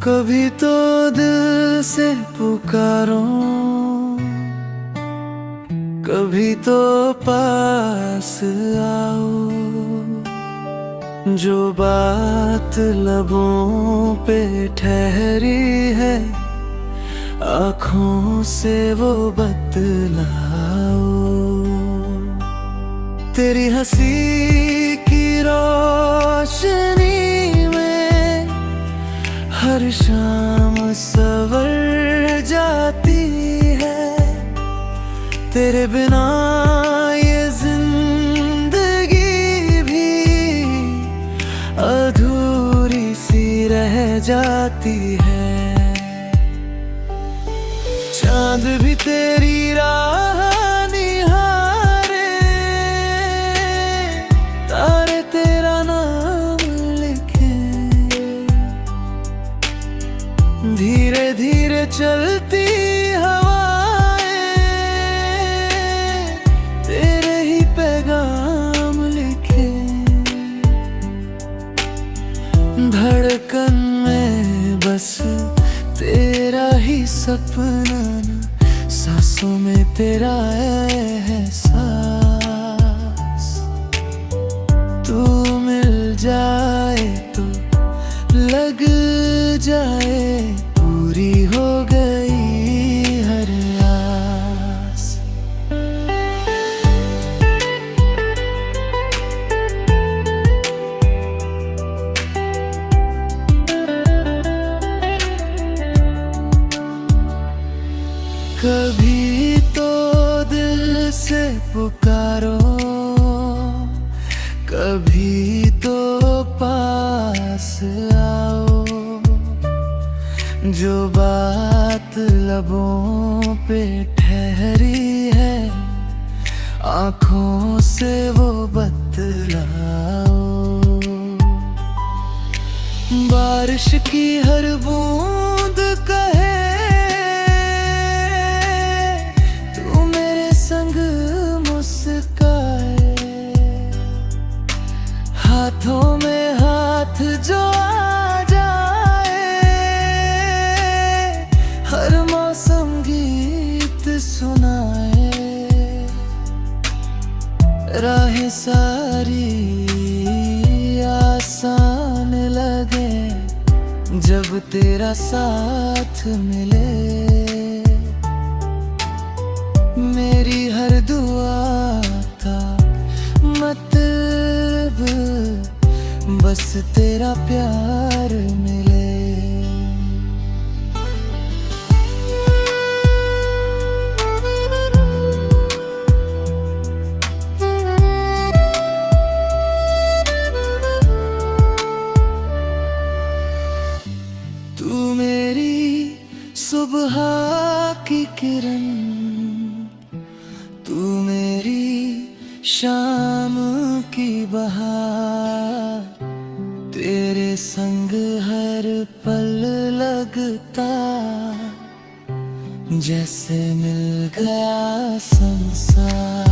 कभी तो दिल से पुकारो, कभी तो पास आओ। जो बात लबों पे ठहरी है, आँखों से वो बतलाओ। तेरी हंसी की रोशनी में हर शाम सवर जाती है। तेरे बिना ये जिंदगी भी अधूरी सी रह जाती है। चांद भी तेरी राह निहारे, तारे तेरा नाम लिखे। धीरे धीरे चलती हवाएं तेरे ही पैगाम लिखे। धड़कन में बस तेरा ही सपना, सांसों में तेरा एहसास। तू मिल जाए तो लग जाए पूरी हो गई हर आस। कभी तो दिल से पुकारो, कभी तो पास आओ। जो बात लबों पे ठहरी है, आँखों से वो बतलाओ। बारिश की हर बूंद कहे, हाथों में हाथ जो आ जाए। हर मौसम गीत सुनाए, राहें सारी आसान लगे जब तेरा साथ मिले। मेरी हर दुआ का मतलब बस तेरा प्यार मिले। तू मेरी सुबह की किरण, तू मेरी शाम की बहार। तेरे संग हर पल लगता जैसे मिल गया संसार।